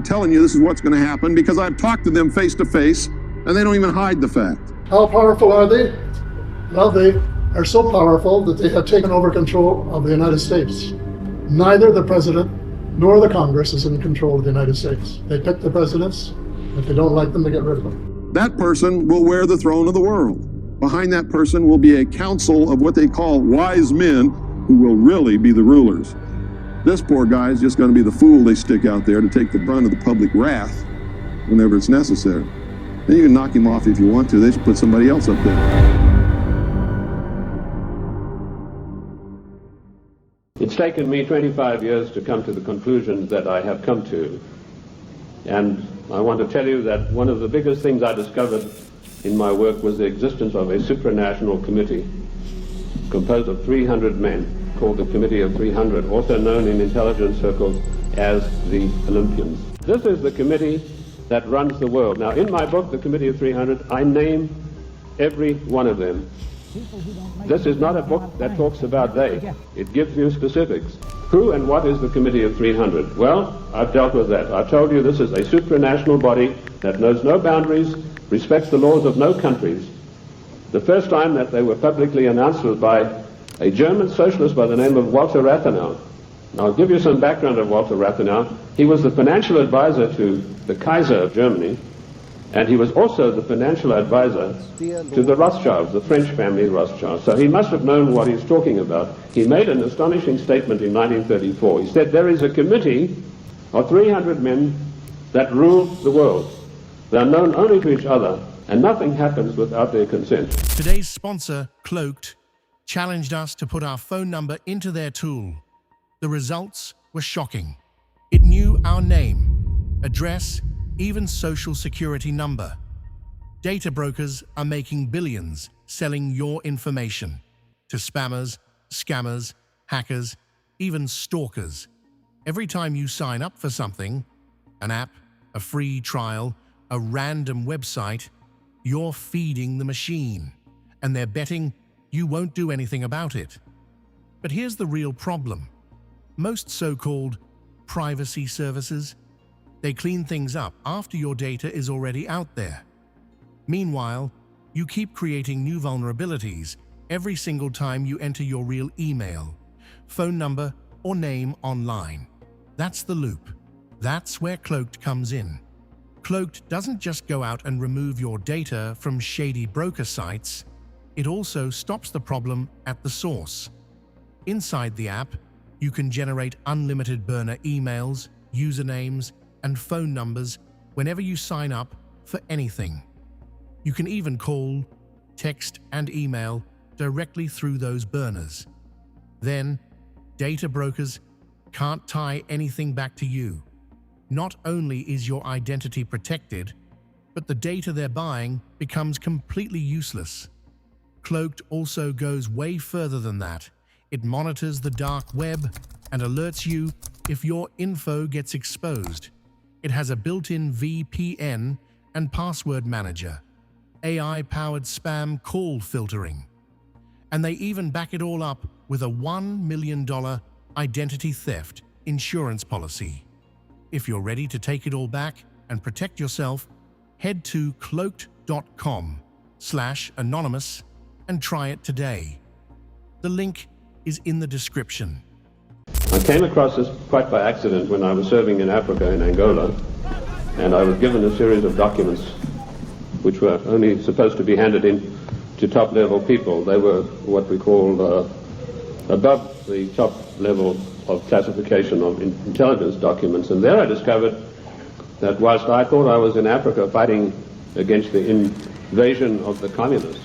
telling you this is what's going to happen because I've talked to them face to face, and they don't even hide the fact. How powerful are they? Well, they are so powerful that they have taken over control of the United States. Neither the president nor the Congress is in control of the United States. They pick the presidents. If they don't like them, they get rid of them. That person will wear the throne of the world. Behind that person will be a council of what they call wise men who will really be the rulers. This poor guy is just going to be the fool they stick out there to take the brunt of the public wrath whenever it's necessary. Then you can knock him off if you want to. They should put somebody else up there. It's taken me 25 years to come to the conclusions that I have come to. And I want to tell you that one of the biggest things I discovered in my work was the existence of a supranational committee composed of 300 men called the Committee of 300, also known in intelligence circles as the Olympians. This is the committee that runs the world. Now, in my book, The Committee of 300, I name every one of them. This is not a book that talks about they. It gives you specifics. Who and what is the Committee of 300? Well, I've dealt with that. I've told you this is a supranational body that knows no boundaries, respects the laws of no countries. The first time that they were publicly announced was by a German socialist by the name of Walter Rathenau. Now, I'll give you some background of Walter Rathenau. He was the financial advisor to the Kaiser of Germany, and he was also the financial advisor to the Rothschilds, the French family Rothschild. So he must have known what he's talking about. He made an astonishing statement in 1934. He said, there is a committee of 300 men that rule the world. They are known only to each other, and nothing happens without their consent. Today's sponsor, Cloaked, challenged us to put our phone number into their tool. The results were shocking. It knew our name, address, even social security number. Data brokers are making billions selling your information to spammers, scammers, hackers, even stalkers. Every time you sign up for something, an app, a free trial, a random website, you're feeding the machine, and they're betting you won't do anything about it. But here's the real problem. Most so-called privacy services, they clean things up after your data is already out there. Meanwhile, you keep creating new vulnerabilities every single time you enter your real email, phone number, or name online. That's the loop. That's where Cloaked comes in. Cloaked doesn't just go out and remove your data from shady broker sites, it also stops the problem at the source. Inside the app, you can generate unlimited burner emails, usernames, and phone numbers whenever you sign up for anything. You can even call, text, and email directly through those burners. Then, data brokers can't tie anything back to you. Not only is your identity protected, but the data they're buying becomes completely useless. Cloaked also goes way further than that. It monitors the dark web and alerts you if your info gets exposed. It has a built-in VPN and password manager, AI-powered spam call filtering. And they even back it all up with a $1 million identity theft insurance policy. If you're ready to take it all back and protect yourself, head to cloaked.com/anonymous and try it today. The link is in the description. I came across this quite by accident when I was serving in Africa, in Angola, and I was given a series of documents which were only supposed to be handed in to top-level people. They were what we call above the top level of classification of intelligence documents, and there I discovered that whilst I thought I was in Africa fighting against the invasion of the communists,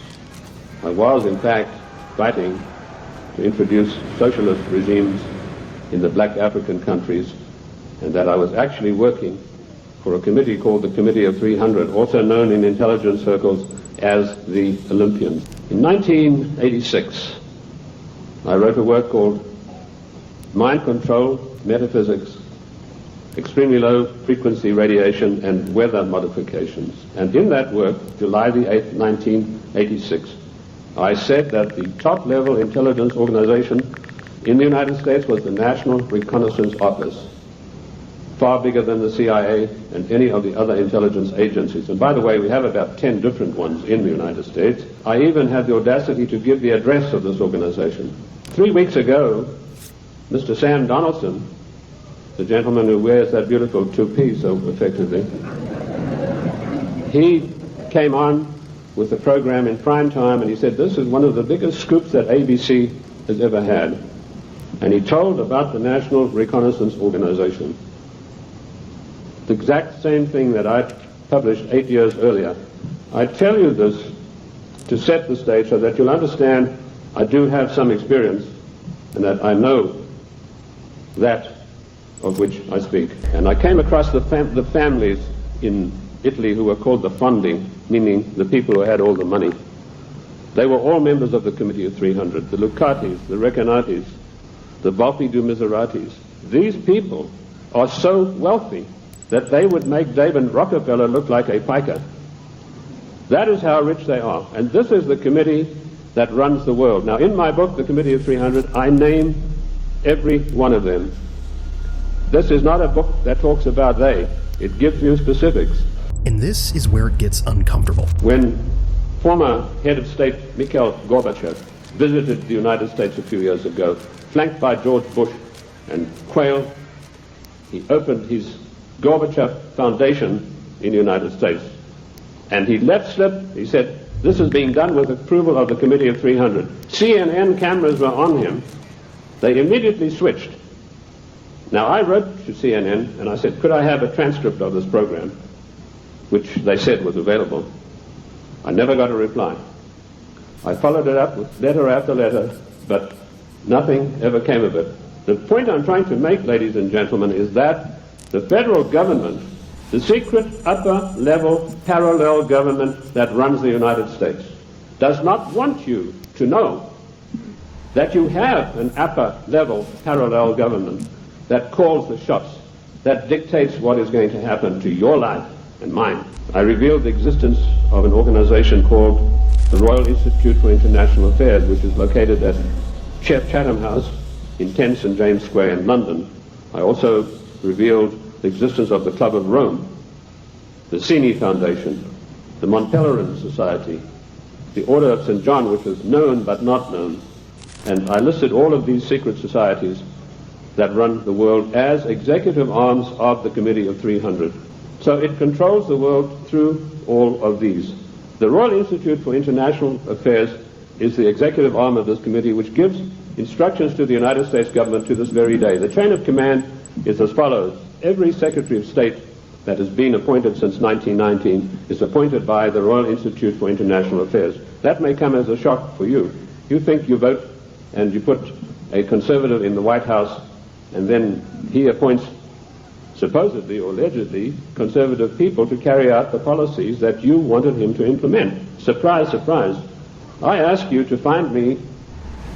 I was in fact fighting to introduce socialist regimes in the black African countries, and that I was actually working for a committee called the Committee of 300, also known in intelligence circles as the Olympians. In 1986, I wrote a work called Mind Control, Metaphysics, Extremely Low Frequency Radiation, and Weather Modifications. And in that work, July the 8th, 1986, I said that the top-level intelligence organization in the United States was the National Reconnaissance Office. far bigger than the CIA and any of the other intelligence agencies. And by the way, we have about 10 different ones in the United States. I even had the audacity to give the address of this organization. 3 weeks ago, Mr. Sam Donaldson, the gentleman who wears that beautiful toupee so effectively, he came on with the program in prime time and he said, this is one of the biggest scoops that ABC has ever had. And he told about the National Reconnaissance Organization. The exact same thing that I published 8 years earlier. I tell you this to set the stage so that you'll understand I do have some experience and that I know that of which I speak. And I came across the families in Italy who were called the Fondi, meaning the people who had all the money. They were all members of the Committee of 300, the Lucatis, the Recanatis, the Volpi du Miseratis. These people are so wealthy that they would make David Rockefeller look like a piker. That is how rich they are. And this is the committee that runs the world. Now, in my book, The Committee of 300, I name every one of them. This is not a book that talks about they. It gives you specifics. And this is where it gets uncomfortable. When former head of state Mikhail Gorbachev visited the United States a few years ago, flanked by George Bush and Quayle, he opened his Gorbachev Foundation in the United States. And he let slip, he said, this is being done with approval of the Committee of 300. CNN cameras were on him. They immediately switched. Now, I wrote to CNN and I said, could I have a transcript of this program, which they said was available. I never got a reply. I followed it up with letter after letter, but nothing ever came of it. The point I'm trying to make, ladies and gentlemen, is that the federal government, the secret upper-level parallel government that runs the United States, does not want you to know that you have an upper-level parallel government that calls the shots, that dictates what is going to happen to your life and mine. I revealed the existence of an organization called the Royal Institute for International Affairs, which is located at Chatham House in 10 St. James Square in London. I also revealed the existence of the Club of Rome, the Cini Foundation, the Mont Pelerin Society, the Order of St. John, which was known but not known. And I listed all of these secret societies that run the world as executive arms of the Committee of 300. So it controls the world through all of these. The Royal Institute for International Affairs is the executive arm of this committee, which gives instructions to the United States government to this very day. The chain of command is as follows. Every Secretary of State that has been appointed since 1919 is appointed by the Royal Institute for International Affairs. That may come as a shock for you. You think you vote and you put a conservative in the White House and then he appoints supposedly or allegedly conservative people to carry out the policies that you wanted him to implement. Surprise, surprise. I ask you to find me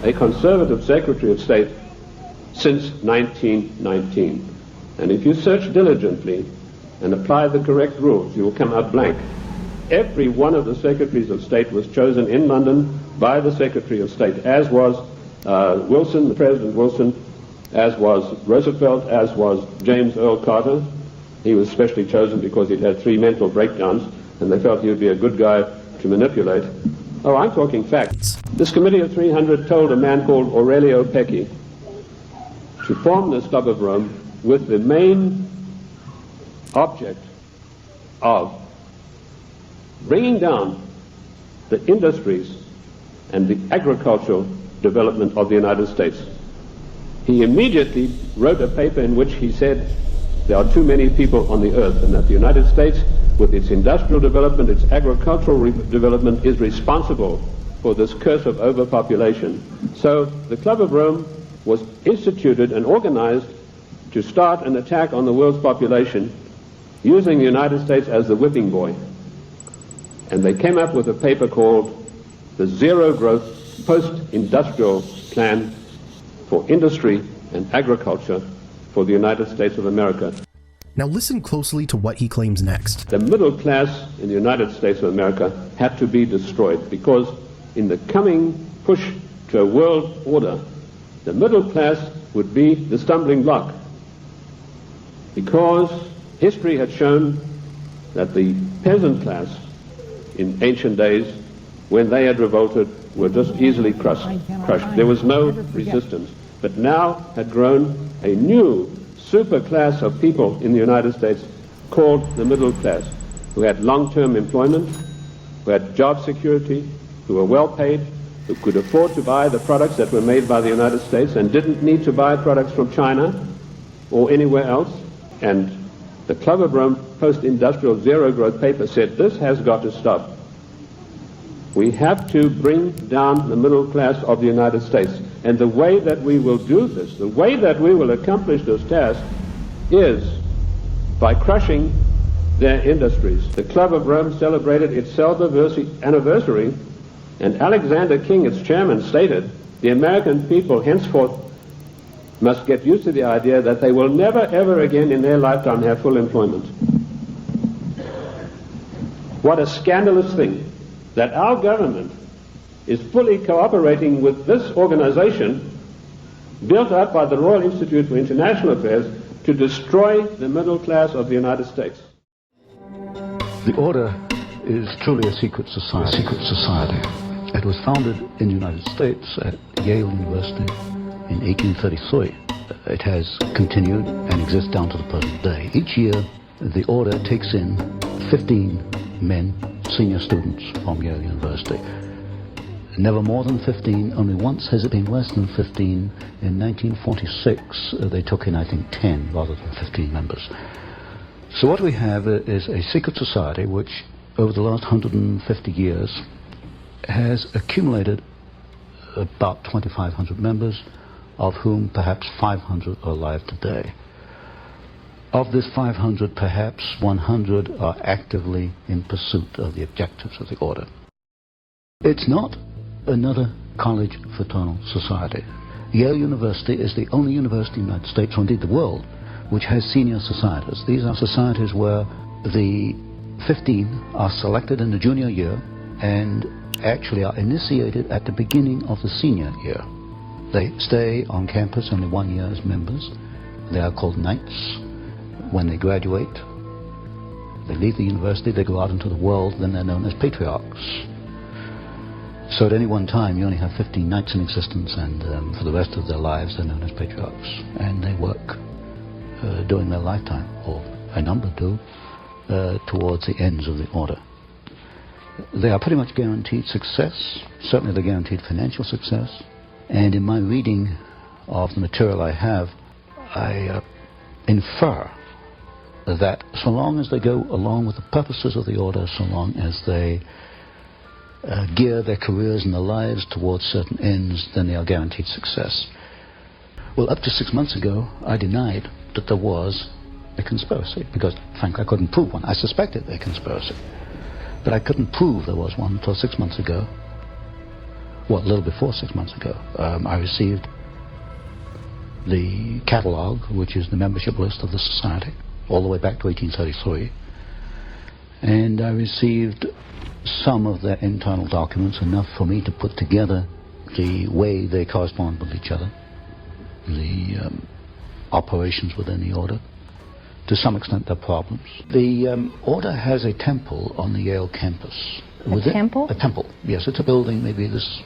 a conservative Secretary of State since 1919. And if you search diligently and apply the correct rules, you will come out blank. Every one of the Secretaries of State was chosen in London by the Secretary of State, as was Wilson, the President Wilson, as was Roosevelt, as was James Earl Carter. He was specially chosen because he'd had 3 mental breakdowns, and they felt he would be a good guy to manipulate. Oh, I'm talking facts. This Committee of 300 told a man called Aurelio Pecchi to form this Club of Rome with the main object of bringing down the industries and the agricultural development of the United States. He immediately wrote a paper in which he said there are too many people on the earth and that the United States, with its industrial development, its agricultural development, is responsible for this curse of overpopulation. So the Club of Rome was instituted and organized to start an attack on the world's population using the United States as the whipping boy. And they came up with a paper called the Zero Growth Post-Industrial Plan for Industry and Agriculture for the United States of America. Now listen closely to what he claims next. The middle class in the United States of America had to be destroyed because in the coming push to a world order, the middle class would be the stumbling block. because history had shown that the peasant class in ancient days, when they had revolted, were just easily crushed. There was no resistance. But now had grown a new super class of people in the United States called the middle class, who had long-term employment, who had job security, who were well paid, who could afford to buy the products that were made by the United States and didn't need to buy products from China or anywhere else. And the Club of Rome post-industrial zero-growth paper said this has got to stop. We have to bring down the middle class of the United States. And the way that we will do this, the way that we will accomplish this task, is by crushing their industries. The Club of Rome celebrated its cell-diversity anniversary, and Alexander King, its chairman, stated, the American people henceforth must get used to the idea that they will never ever again in their lifetime have full employment. What a scandalous thing that our government is fully cooperating with this organization built up by the Royal Institute for International Affairs to destroy the middle class of the United States. The Order is truly a secret society. It was founded in the United States at Yale University in 1833. It has continued and exists down to the present day. Each year, the Order takes in 15 men, senior students from Yale University. Never more than 15. Only once has it been less than 15. In 1946, they took in, I think, 10 rather than 15 members. So what we have is a secret society which, over the last 150 years, has accumulated about 2,500 members, of whom perhaps 500 are alive today. Of this 500, perhaps 100 are actively in pursuit of the objectives of the Order. It's not another college fraternal society. Yale University is the only university in the United States, or indeed the world, which has senior societies. These are societies where the 15 are selected in the junior year and actually are initiated at the beginning of the senior year. They stay on campus only 1 year as members. They are called knights. When they graduate, they leave the university, they go out into the world, then they're known as patriarchs. So at any one time, you only have 15 knights in existence, and for the rest of their lives, they're known as patriarchs. And they work during their lifetime, or a number do, towards the ends of the Order. They are pretty much guaranteed success. Certainly they're guaranteed financial success. And in my reading of the material I have, I infer that so long as they go along with the purposes of the Order, so long as they gear their careers and their lives towards certain ends, then they are guaranteed success. Well, up to 6 months ago, I denied that there was a conspiracy, because, frankly, I couldn't prove one. I suspected a conspiracy, but I couldn't prove there was one until 6 months ago. Well, a little before 6 months ago, I received the catalog, which is the membership list of the society, all the way back to 1833, and I received some of their internal documents, enough for me to put together the way they correspond with each other, the operations within the Order, to some extent their problems. The Order has a temple on the Yale campus. A temple? A temple, yes. It's a building maybe this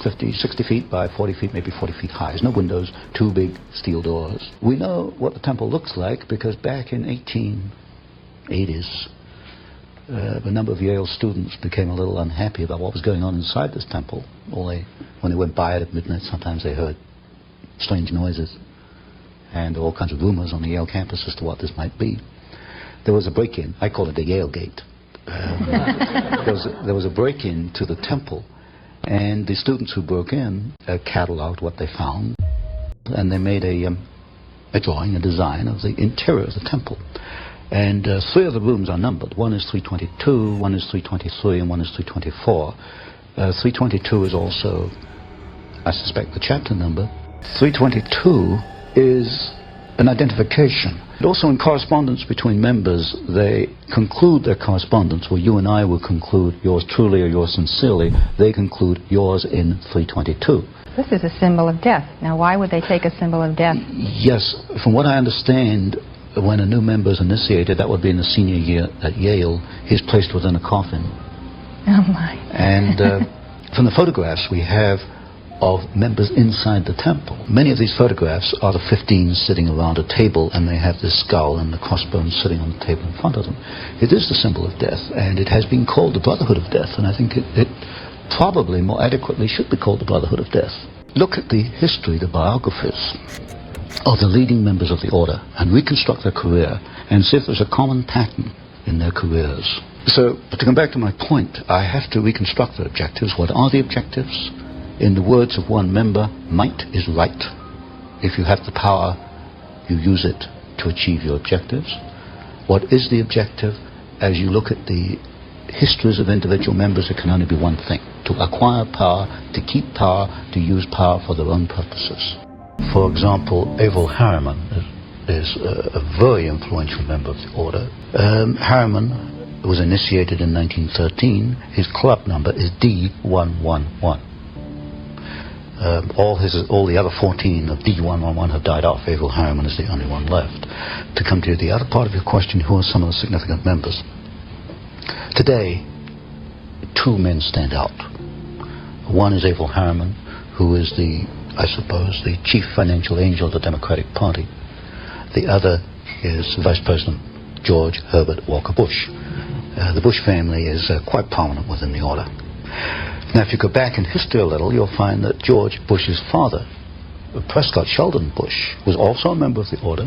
50, 60 feet by 40 feet, maybe 40 feet high. There's no windows, 2 big steel doors. We know what the temple looks like because back in 1880s, a number of Yale students became a little unhappy about what was going on inside this temple. When they went by it at midnight, sometimes they heard strange noises and all kinds of rumors on the Yale campus as to what this might be. There was a break-in. I call it the Yale Gate. There was a break-in to the temple, and the students who broke in cataloged what they found, and they made a drawing, a design of the interior of the temple. And 3 of the rooms are numbered. One is 322, one is 323, and one is 324. 322 is also, I suspect, the chapter number. 322 is an identification. And also in correspondence between members, they conclude their correspondence, where you and I will conclude yours truly or yours sincerely. They conclude yours in 322. This is a symbol of death. Now, why would they take a symbol of death? Yes, from what I understand, when a new member is initiated, that would be in the senior year at Yale, he's placed within a coffin. Oh my. And from the photographs we have of members inside the temple, many of these photographs are the 15 sitting around a table, and they have this skull and the crossbones sitting on the table in front of them. It is the symbol of death, and it has been called the Brotherhood of Death, and I think it probably more adequately should be called the Brotherhood of Death. Look at the history, the biographies of the leading members of the order, and reconstruct their career and see if there's a common pattern in their careers. So, to come back to my point, I have to reconstruct the objectives. What are the objectives? In the words of one member, might is right. If you have the power, you use it to achieve your objectives. What is the objective? As you look at the histories of individual members, it can only be one thing: to acquire power, to keep power, to use power for their own purposes. For example, Averell Harriman is a very influential member of the order. Harriman was initiated in 1913. His club number is D111. All the other 14 of D111 have died off. Averell Harriman is the only one left. To come to the other part of your question, who are some of the significant members? Today, two men stand out. One is Averell Harriman, who is the chief financial angel of the Democratic Party. The other is Vice President George Herbert Walker Bush. The Bush family is quite prominent within the order. Now, if you go back in history a little, you'll find that George Bush's father, Prescott Sheldon Bush, was also a member of the order.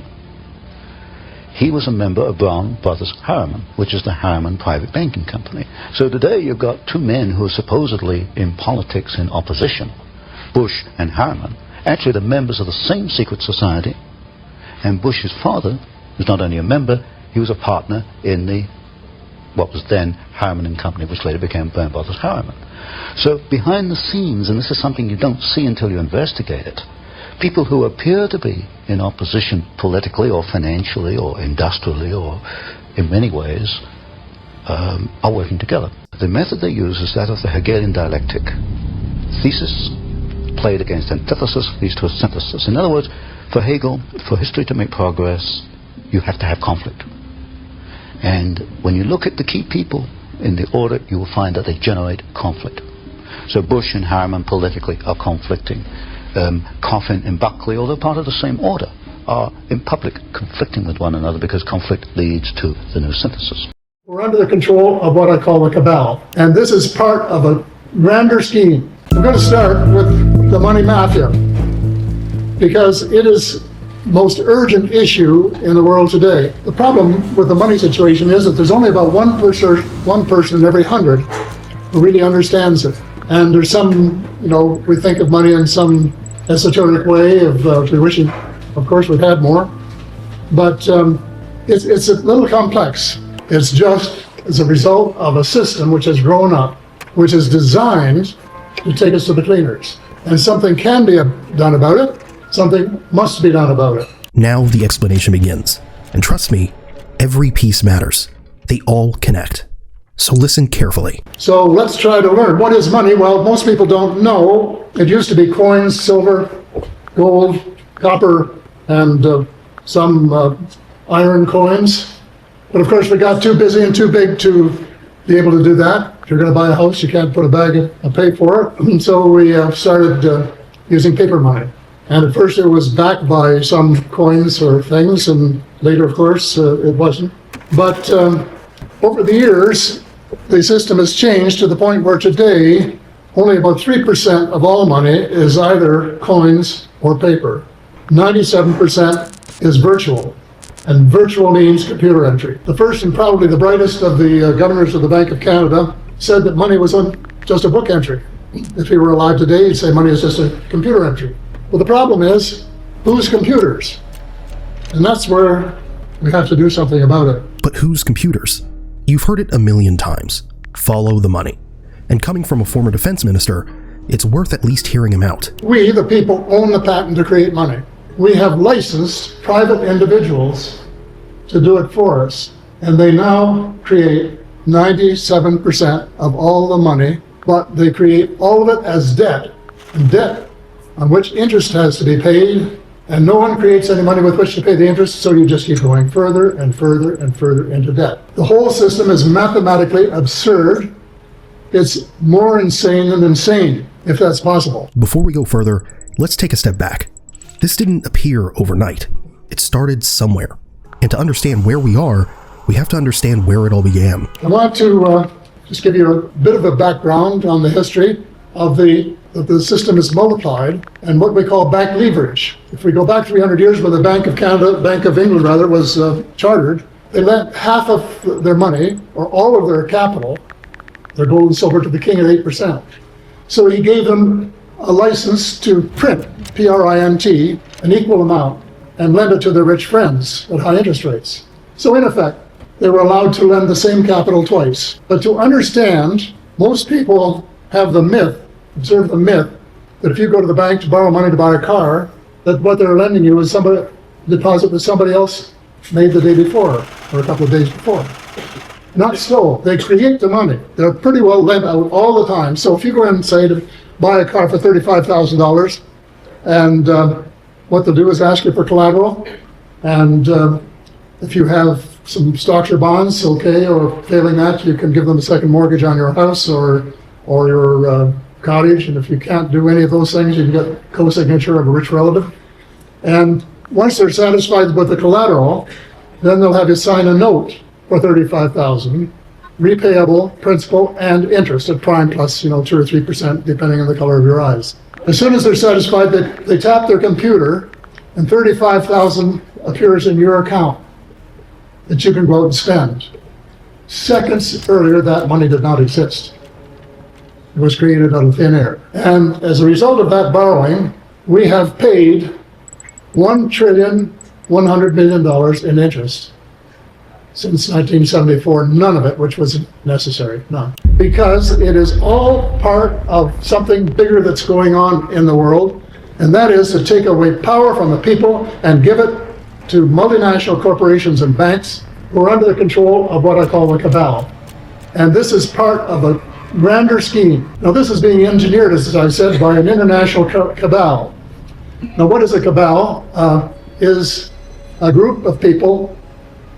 He was a member of Brown Brothers Harriman, which is the Harriman Private Banking Company. So today you've got two men who are supposedly in politics in opposition, Bush and Harriman, actually the members of the same secret society. And Bush's father was not only a member, he was a partner in what was then Harriman and Company, which later became Brown Brothers Harriman. So behind the scenes, and this is something you don't see until you investigate it, people who appear to be in opposition politically or financially or industrially or in many ways are working together. The method they use is that of the Hegelian dialectic. Thesis played against antithesis leads to a synthesis. In other words, for Hegel, for history to make progress, you have to have conflict. And when you look at the key people in the order, you will find that they generate conflict. So Bush and Harriman politically are conflicting. Coffin and Buckley, although part of the same order, are in public conflicting with one another because conflict leads to the new synthesis. We're under the control of what I call a cabal, and this is part of a grander scheme. I'm going to start with the money mafia because it is the most urgent issue in the world today. The problem with the money situation is that there's only about one person in every 100 who really understands it. And there's some, we think of money in some esoteric way of we wishing, of course, we'd had more. But it's a little complex. It's just as a result of a system which has grown up, which is designed to take us to the cleaners. And something can be done about it. Something must be done about it. Now the explanation begins. And trust me, every piece matters. They all connect. So listen carefully. So let's try to learn. What is money? Well, most people don't know. It used to be coins, silver, gold, copper, and some iron coins. But of course, we got too busy and too big to be able to do that. If you're going to buy a house, you can't put a bag of pay for it. And so we started using paper money. And at first it was backed by some coins or things, and later, of course, it wasn't. But over the years, the system has changed to the point where today, only about 3% of all money is either coins or paper. 97% is virtual, and virtual means computer entry. The first and probably the brightest of the governors of the Bank of Canada said that money was just a book entry. If he were alive today, he'd say money is just a computer entry. Well, the problem is, whose computers? And that's where we have to do something about it. But whose computers? You've heard it a million times. Follow the money. And coming from a former defense minister, it's worth at least hearing him out. We, the people, own the patent to create money. We have licensed private individuals to do it for us. And they now create 97% of all the money, but they create all of it as debt. And debt on which interest has to be paid And no one creates any money with which to pay the interest, so you just keep going further and further and further into debt. The whole system is mathematically absurd. It's more insane than insane, if that's possible. Before we go further, let's take a step back. This didn't appear overnight. It started somewhere. And to understand where we are, we have to understand where it all began. I want to just give you a bit of a background on the history of the system is multiplied and what we call bank leverage. If we go back 300 years when the Bank of Canada, Bank of England rather, was chartered, they lent half of their money, or all of their capital, their gold and silver, to the king at 8%. So he gave them a license to print, P-R-I-N-T, an equal amount, and lend it to their rich friends at high interest rates. So in effect, they were allowed to lend the same capital twice. But to understand, most people have the myth, observe the myth, that if you go to the bank to borrow money to buy a car, that what they're lending you is somebody deposit that somebody else made the day before or a couple of days before. Not so. They create the money. They're pretty well lent out all the time. So if you go in and say to buy a car for $35,000, and what they'll do is ask you for collateral, and if you have some stocks or bonds, okay, or failing that, you can give them a second mortgage on your house or your cottage, and if you can't do any of those things, you can get co-signature of a rich relative. And once they're satisfied with the collateral, then they'll have you sign a note for $35,000, repayable principal and interest at prime plus 2 or 3%, depending on the color of your eyes. As soon as they're satisfied, they tap their computer, and $35,000 appears in your account that you can go out and spend. Seconds earlier, that money did not exist. It was created out of thin air. And as a result of that borrowing, we have paid $1,100 billion in interest since 1974, none of it which was necessary, none. Because it is all part of something bigger that's going on in the world, and that is to take away power from the people and give it to multinational corporations and banks who are under the control of what I call the cabal. And this is part of a grander scheme. Now this is being engineered, as I said, by an international cabal. Now what is a cabal? Is a group of people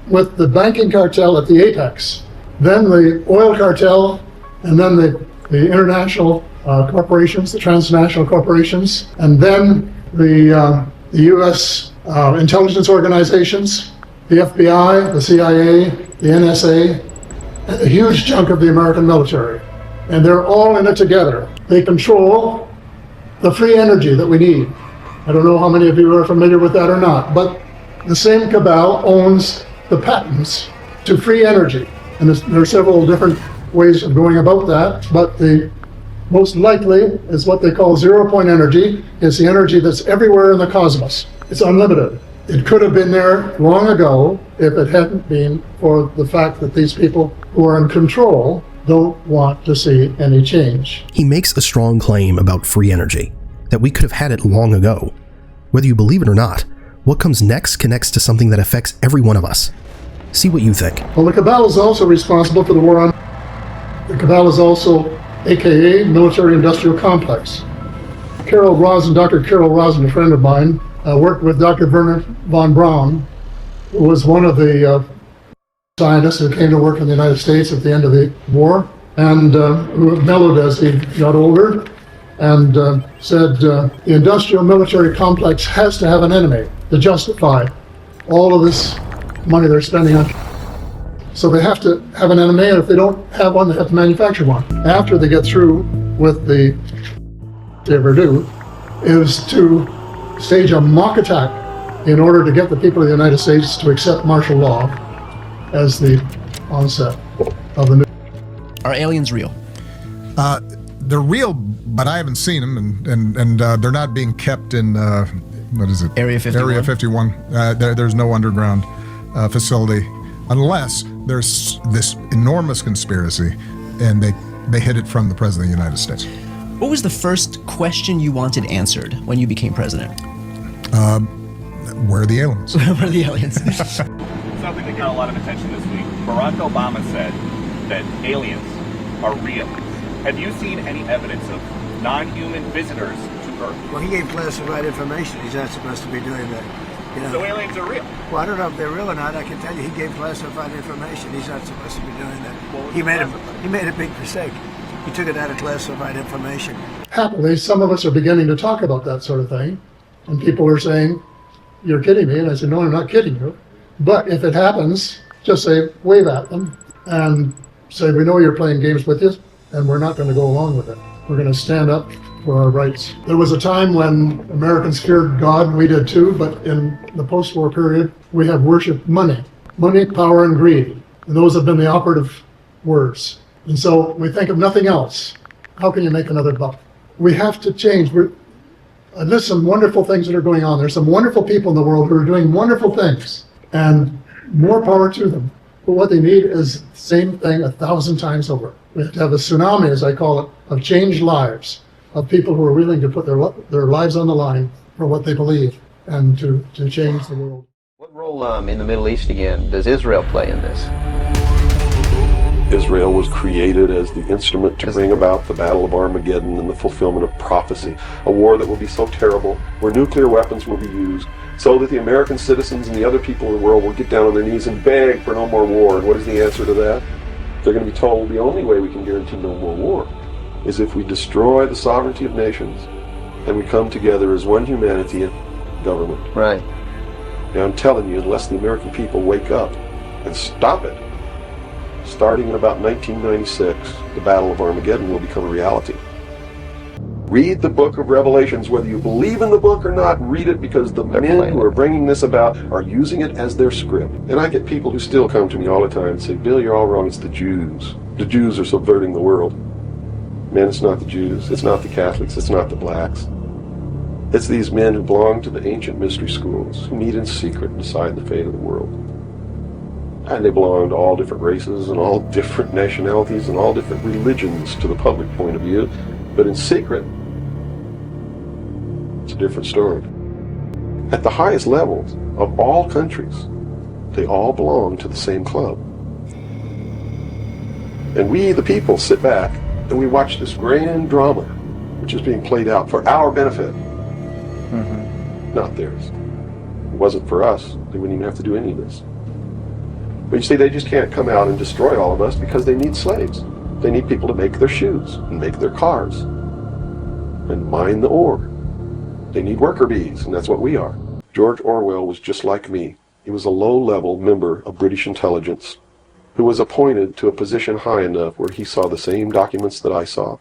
with the banking cartel at the apex, then the oil cartel, and then the international corporations, the transnational corporations, and then the U.S. Intelligence organizations, the FBI, the CIA, the NSA, and a huge chunk of the American military. And they're all in it together. They control the free energy that we need. I don't know how many of you are familiar with that or not, but the same cabal owns the patents to free energy. And there are several different ways of going about that, but the most likely is what they call zero-point energy. It's the energy that's everywhere in the cosmos. It's unlimited. It could have been there long ago if it hadn't been for the fact that these people who are in control don't want to see any change. He makes a strong claim about free energy, that we could have had it long ago. Whether you believe it or not, what comes next connects to something that affects every one of us. See what you think. Well, the cabal is also responsible for the war on... The cabal is also, AKA, military-industrial complex. Dr. Carol Rosin, a friend of mine, worked with Dr. Werner von Braun, who was one of the scientists who came to work in the United States at the end of the war, and who mellowed as he got older, and said the industrial military complex has to have an enemy to justify all of this money they're spending on. So they have to have an enemy, and if they don't have one, they have to manufacture one. After they get through with they ever do, is to stage a mock attack in order to get the people of the United States to accept martial law as the onset of the new. Are aliens real? They're real, but I haven't seen them, and they're not being kept in, what is it? Area 51? Area 51. There's no underground facility, unless there's this enormous conspiracy, and they hid it from the President of the United States. What was the first question you wanted answered when you became president? Where are the aliens? Where are the aliens? Something that got a lot of attention this week. Barack Obama said that aliens are real. Have you seen any evidence of non-human visitors to Earth. Well, he gave classified information. He's not supposed to be doing that. You know? So aliens are real. Well, I don't know if they're real or not. I can tell you, he gave classified information. He's not supposed to be doing that. Well, he made a big mistake. He took it out of classified information. Happily, some of us are beginning to talk about that sort of thing, and people are saying, "You're kidding me," and I said, "No, I'm not kidding you. But if it happens, just say, wave at them, and say, we know you're playing games with us, and we're not going to go along with it. We're going to stand up for our rights." There was a time when Americans feared God, we did too, but in the post-war period, we have worshipped money. Money, power, and greed. And those have been the operative words. And so we think of nothing else. How can you make another buck? We have to change. There's some wonderful things that are going on. There's some wonderful people in the world who are doing wonderful things, and more power to them. But what they need is the same thing 1,000 times over. We have to have a tsunami, as I call it, of changed lives, of people who are willing to put their lives on the line for what they believe and to change the world. What role in the Middle East again does Israel play in this? Israel was created as the instrument to bring about the Battle of Armageddon and the fulfillment of prophecy, a war that will be so terrible, where nuclear weapons will be used, so that the American citizens and the other people in the world will get down on their knees and beg for no more war. And what is the answer to that? They're going to be told the only way we can guarantee no more war is if we destroy the sovereignty of nations and we come together as one humanity and government. Right. Now I'm telling you, unless the American people wake up and stop it, starting in about 1996, the Battle of Armageddon will become a reality. Read the book of Revelations, whether you believe in the book or not, read it, because the men who are bringing this about are using it as their script. And I get people who still come to me all the time and say, "Bill, you're all wrong, it's the Jews. The Jews are subverting the world." Man, it's not the Jews, it's not the Catholics, it's not the blacks. It's these men who belong to the ancient mystery schools, who meet in secret and decide the fate of the world. And they belong to all different races and all different nationalities and all different religions to the public point of view. But in secret, it's a different story. At the highest levels of all countries, they all belong to the same club. And we, the people, sit back and we watch this grand drama, which is being played out for our benefit, not theirs. If it wasn't for us, they wouldn't even have to do any of this. But you see, they just can't come out and destroy all of us because they need slaves. They need people to make their shoes and make their cars and mine the ore. They need worker bees, and that's what we are. George Orwell was just like me. He was a low-level member of British intelligence who was appointed to a position high enough where he saw the same documents that I saw.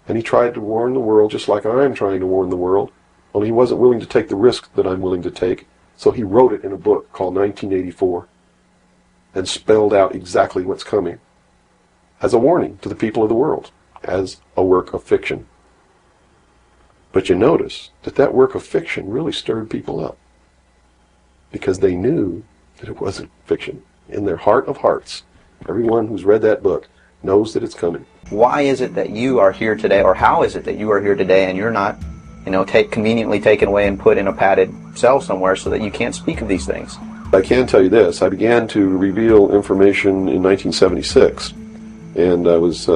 And he tried to warn the world just like I'm trying to warn the world, only he wasn't willing to take the risk that I'm willing to take. So he wrote it in a book called 1984 and spelled out exactly what's coming as a warning to the people of the world, as a work of fiction. But you notice that that work of fiction really stirred people up because they knew that it wasn't fiction. In their heart of hearts, everyone who's read that book knows that it's coming. Why is it that you are here today, or how is it that you are here today and you're not, conveniently taken away and put in a padded cell somewhere so that you can't speak of these things? I can tell you this, I began to reveal information in 1976, and I was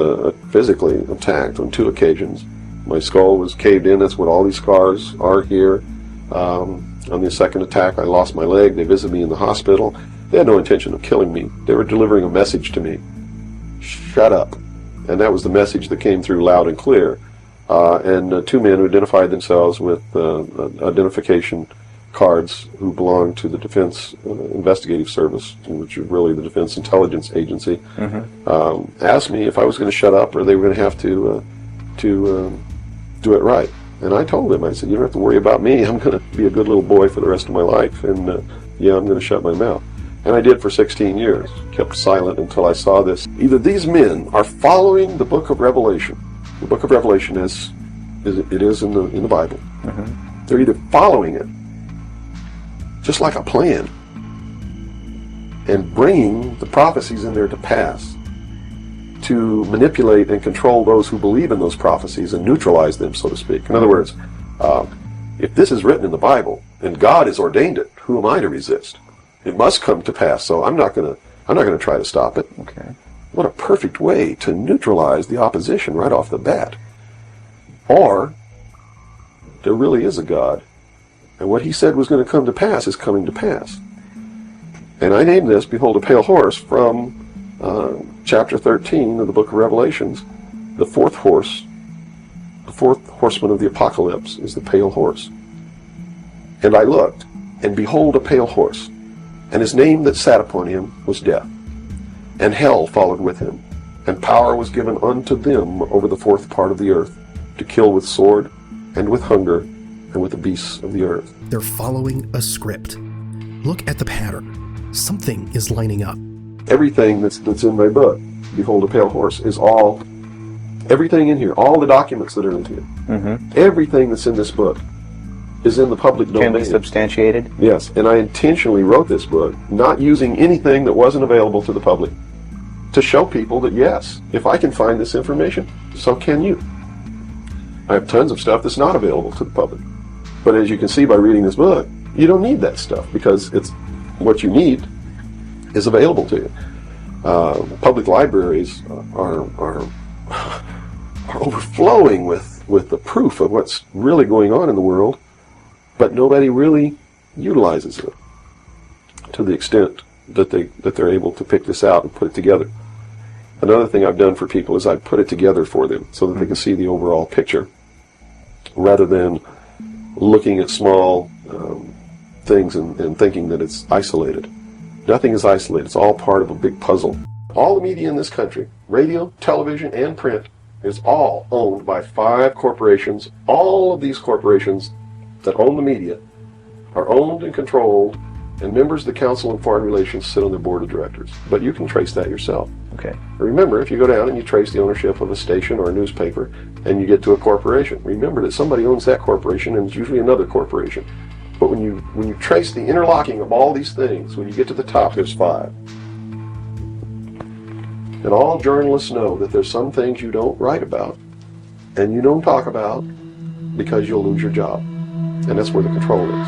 physically attacked on 2 occasions. My skull was caved in, that's what all these scars are here. On the second attack, I lost my leg. They visited me in the hospital. They had no intention of killing me. They were delivering a message to me. Shut up. And that was the message that came through loud and clear. And 2 men who identified themselves with identification cards who belonged to the Defense Investigative Service, which is really the Defense Intelligence Agency, asked me if I was going to shut up or they were going to have to do it right. And I told them, I said, you don't have to worry about me. I'm going to be a good little boy for the rest of my life, and yeah, I'm going to shut my mouth. And I did for 16 years, kept silent until I saw this. Either these men are following the book of Revelation. The book of Revelation is it is in the Bible. They're either following it, just like a plan, and bringing the prophecies in there to pass to manipulate and control those who believe in those prophecies and neutralize them, so to speak. In other words, if this is written in the Bible and God has ordained it, who am I to resist? It must come to pass, so I'm not going to try to stop it. Okay. What a perfect way to neutralize the opposition right off the bat. Or there really is a God. And what he said was going to come to pass is coming to pass. And I named this, Behold a Pale Horse, from chapter 13 of the book of Revelations. The fourth horseman of the apocalypse is the pale horse. And I looked, and behold a pale horse, and his name that sat upon him was Death. And hell followed with him, and power was given unto them over the fourth part of the earth, to kill with sword, and with hunger, and with the beasts of the earth. They're following a script. Look at the pattern. Something is lining up. Everything that's in my book, Behold a Pale Horse, is all, everything in here, all the documents that are in here, everything that's in this book is in the public domain. Can be substantiated? Yes, and I intentionally wrote this book, not using anything that wasn't available to the public, to show people that yes, if I can find this information, so can you. I have tons of stuff that's not available to the public. But as you can see by reading this book, you don't need that stuff, because it's what you need is available to you. Public libraries are overflowing with the proof of what's really going on in the world, but nobody really utilizes it to the extent that they're able to pick this out and put it together. Another thing I've done for people is I've put it together for them so that they can see the overall picture, rather than looking at small things and thinking that it's isolated. Nothing is isolated. It's all part of a big puzzle. All the media in this country, radio, television, and print, is all owned by 5 corporations. All of these corporations that own the media are owned and controlled, and members of the Council on Foreign Relations sit on their board of directors. But you can trace that yourself. Okay. Remember, if you go down and you trace the ownership of a station or a newspaper, and you get to a corporation, remember that somebody owns that corporation, and it's usually another corporation. But when you trace the interlocking of all these things, when you get to the top, there's 5. And all journalists know that there's some things you don't write about, and you don't talk about, because you'll lose your job. And that's where the control is.